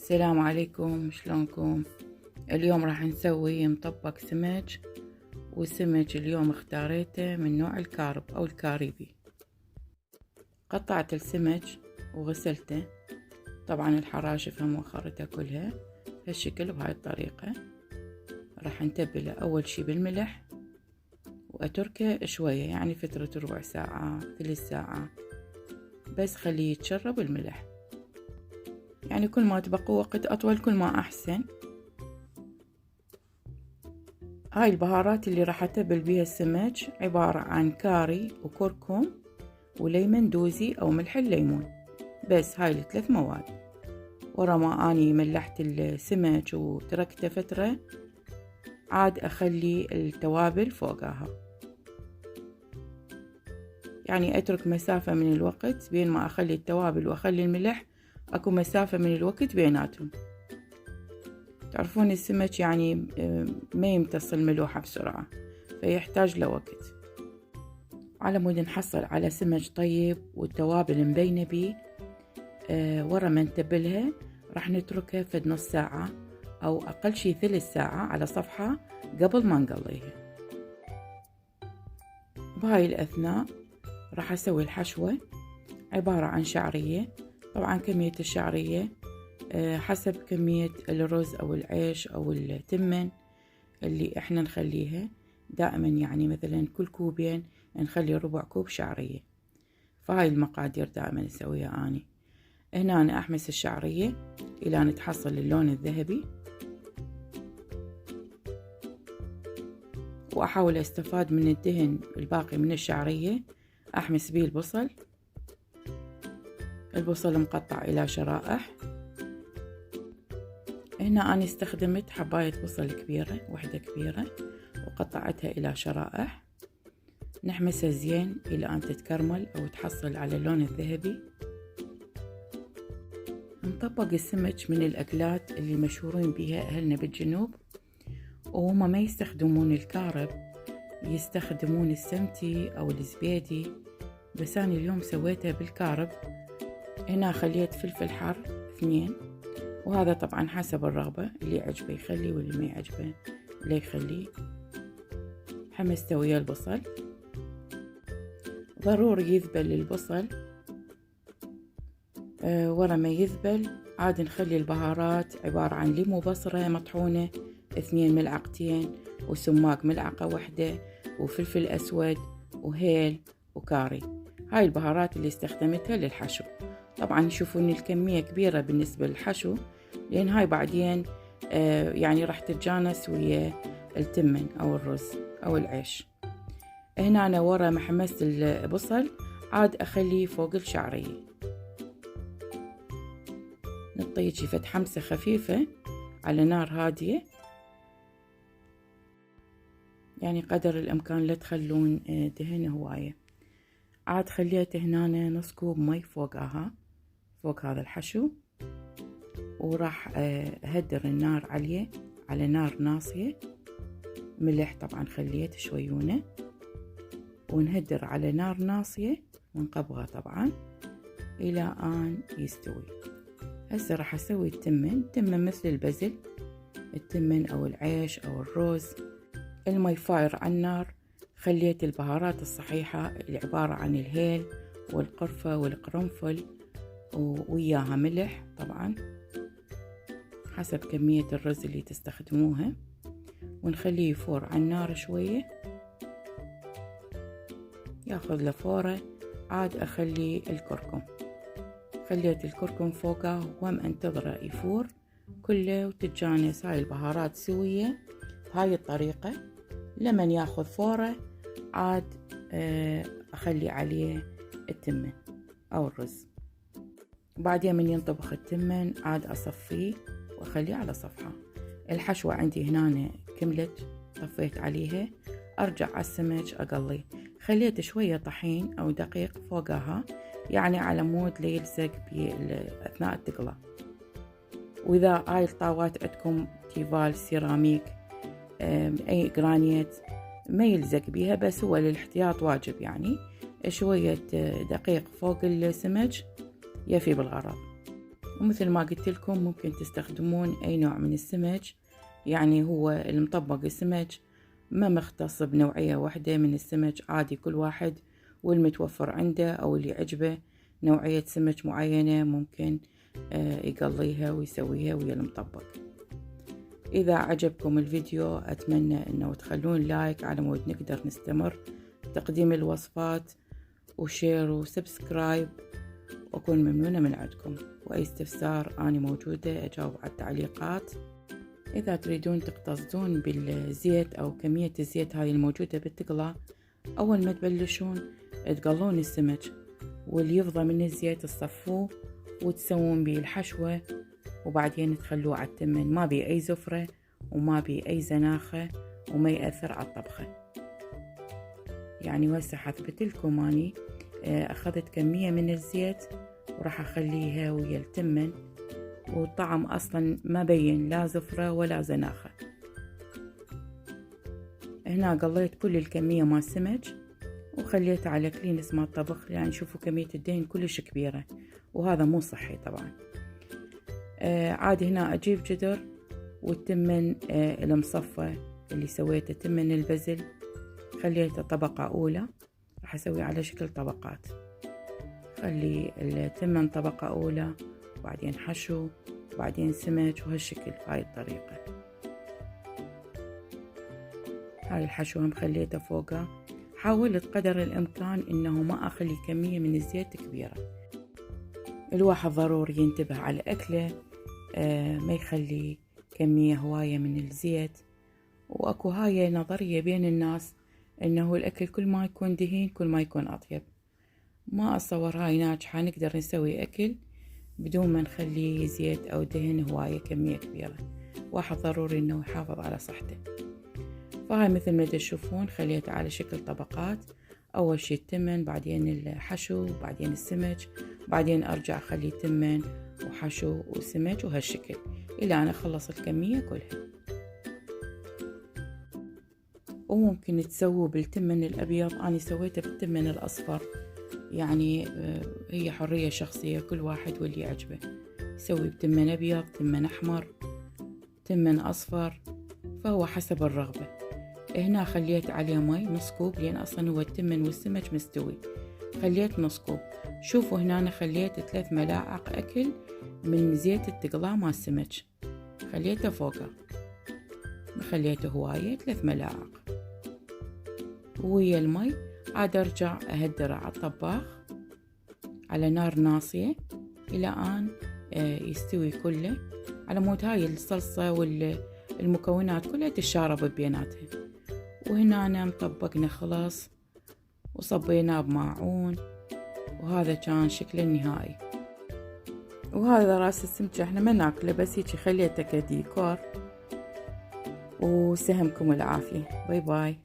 السلام عليكم، شلونكم؟ اليوم راح نسوي مطبق سمك، والسمك اليوم اختاريته من نوع الكارب او الكاريبي. قطعت السمك وغسلته، طبعا الحراشف هم وخرتها كلها هالشكل بهاي الطريقة. راح نتبله اول شي بالملح واتركه شوية، يعني فترة ربع ساعة 3 ساعة، بس خليه يتشرب الملح، يعني كل ما تبقوا وقت أطول كل ما أحسن. هاي البهارات اللي راح أتبل بيها السمك عبارة عن كاري وكركم وليمن دوزي أو ملح الليمون، بس هاي ال3 مواد. ورا ما أني ملحت السمك وتركته فترة، عاد أخلي التوابل فوقها، يعني أترك مسافة من الوقت بين ما أخلي التوابل وأخلي الملح، أكو مسافة من الوقت بيناتهم. تعرفون السمك يعني ما يمتص الملوحة بسرعة، فيحتاج لوقت. على مود نحصل على سمك طيب والتوابل مبينة بيه، ورا ما نتبلها راح نتركها فد نص ساعة أو أقل شي 3 ساعة على صفحة قبل ما نقليها. بهاي الأثناء راح أسوي الحشوة، عبارة عن شعرية. طبعا كمية الشعرية حسب كمية الرز أو العيش أو التمن اللي احنا نخليها. دائما يعني مثلا كل كوبين نخلي ربع كوب شعرية، فهاي المقادير دائما اسويها اني. هنا أنا احمس الشعرية الى ان تحصل اللون الذهبي، واحاول استفاد من الدهن الباقي من الشعرية. احمس بيه البصل مقطع الى شرائح. هنا أنا استخدمت حباية بصل كبيرة، وحدة كبيرة، وقطعتها إلى شرائح. نحمسها زين إلى أن تتكرمل أو تحصل على اللون الذهبي. نطبق السمك من الأكلات اللي مشهورين بها أهلنا بالجنوب، وهما ما يستخدمون الكارب، يستخدمون السمتي أو الزبيدي، بس أنا اليوم سويتها بالكارب. هنا خليت فلفل حار 2، وهذا طبعا حسب الرغبة، اللي يعجبه يخلي واللي ما يعجبه لا يخليه. حمسته ويا البصل، ضروري يذبل البصل. ورا ما يذبل عاد نخلي البهارات، عبارة عن ليمو بصرة مطحونة 2 ملعقتين، وسماق ملعقة واحدة، وفلفل أسود وهيل وكاري. هاي البهارات اللي استخدمتها للحشو. طبعا يشوفون الكمية كبيرة بالنسبة للحشو، لأن هاي بعدين يعني راح تتجانس ويا التمن أو الرز أو العيش. هنا أنا ورا ما حمست البصل عاد أخليه فوق الشعرية، نطيج فد حمسة خفيفة على نار هادية، يعني قدر الإمكان لا تخلون دهن هواية. عاد خليت هنا نص كوب مي فوقها، فوق هذا الحشو، وراح أهدر النار عليه على نار ناصية. ملح طبعا خليت شويونة، ونهدر على نار ناصية ونقبغه طبعا إلى أن يستوي. هسه راح أسوي التمن مثل البزل، التمن أو العيش أو الرز. المي فاير على النار. خليت البهارات الصحيحة اللي عبارة عن الهيل والقرفة والقرنفل، وياها ملح طبعا حسب كمية الرز اللي تستخدموها، ونخليه يفور على النار شوية، ياخذ له فورة. عاد أخلي الكركم، خليت الكركم فوقه وهم انتظره يفور كله وتتجانس هاي البهارات سوية بهاي الطريقة. لمن ياخذ فورة عاد أخلي عليه التمن أو الرز. بعدين من ينطبخ التمن عاد أصفيه وأخليه على صفحة. الحشوة عندي هنا كملت، طفيت عليها. أرجع على السمك أقلي. خليت شوية طحين أو دقيق فوقها، يعني على مود ليلزق أثناء التقلى. وإذا هاي الطاوات عندكم تيفال سيراميك أي جرانيت ما يلزق بيها، بس هو للاحتياط واجب، يعني شوية دقيق فوق السمك يفي بالغرض. ومثل ما قلت لكم ممكن تستخدمون أي نوع من السمك، يعني هو المطبق السمك ما مختص بنوعية واحدة من السمك، عادي كل واحد والمتوفر عنده أو اللي عجبه نوعية سمك معينة ممكن يقليها ويسويها ويا المطبق. إذا عجبكم الفيديو أتمنى أنه تخلون لايك على مود نقدر نستمر بتقديم الوصفات، وشير وسبسكرايب، وأكون ممنونة من عندكم. وأي استفسار أنا موجودة أجاوب على التعليقات. إذا تريدون تقتصدون بالزيت أو كمية الزيت هاي الموجودة بالتقلى، أول ما تبلشون تقلون السمك واللي يفضى من الزيت تصفوه وتسوون بيه الحشوة، وبعدين تخلوه على التمن، ما بيه أي زفرة وما بيه أي زناخة وما يأثر على الطبخة. يعني وهسه حثبت لكم أني أخذت كمية من الزيت وراح أخليها ويا التمن، والطعم أصلا ما بين لا زفرة ولا زناخة. هنا قليت كل الكمية مال السمك وخليته على كلينس مال الطبخ، يعني شوفوا كمية الدهن كلش كبيرة وهذا مو صحي طبعا. عادي هنا أجيب جدر والتمن المصفى اللي سويته تمن البزل خليته طبقة أولى، راح أسوي على شكل طبقات، خلي التمن طبقة أولى وبعدين حشو وبعدين سمك وهالشكل. هاي الطريقة، هاي الحشو هم خليته فوقه. حاولت قدر الإمكان إنه ما أخلي كمية من الزيت كبيرة. الواحد ضروري ينتبه على أكله، ما يخلي كمية هواية من الزيت. وأكو هاي نظرية بين الناس إنه الأكل كل ما يكون دهين كل ما يكون أطيب. ما أتصور هاي ناجحة. نقدر نسوي أكل بدون ما نخلي زيت أو دهن هواية كمية كبيرة. واحد ضروري إنه يحافظ على صحته. فهاي مثل ما تشوفون خليتها على شكل طبقات، أول شي التمن، بعدين الحشو، بعدين السمك، بعدين أرجع أخلي تمن وحشو وسمك وهالشكل إلى أنا أخلص الكمية كلها. وممكن تسووا بالتمن الأبيض، أنا سويته بالتمن الأصفر، يعني هي حرية شخصية كل واحد واللي يعجبه يسوي بتمن أبيض، تمن أحمر، تمن أصفر، فهو حسب الرغبة. هنا خليت عليه مي نص كوب لأن أصلا هو التمن والسمك مستوي، خليت نص كوب. شوفوا هنا أنا خليت 3 ملاعق أكل من زيت التقلى مال السمك، خليته فوقه، خليته هواية 3 ملاعق ويا المي. عاد أرجع أهدره على الطباخ على نار ناصية إلى أن يستوي كله، على مود هاي الصلصة والمكونات كلها تشارب بيناتها. وهنا أنا مطبقنا خلاص وصبيناه بماعون، وهذا كان شكله النهائي. وهذا راس السمكة احنا ما ناكله، بس هيك خليته كديكور. وسهمكم العافية. باي باي.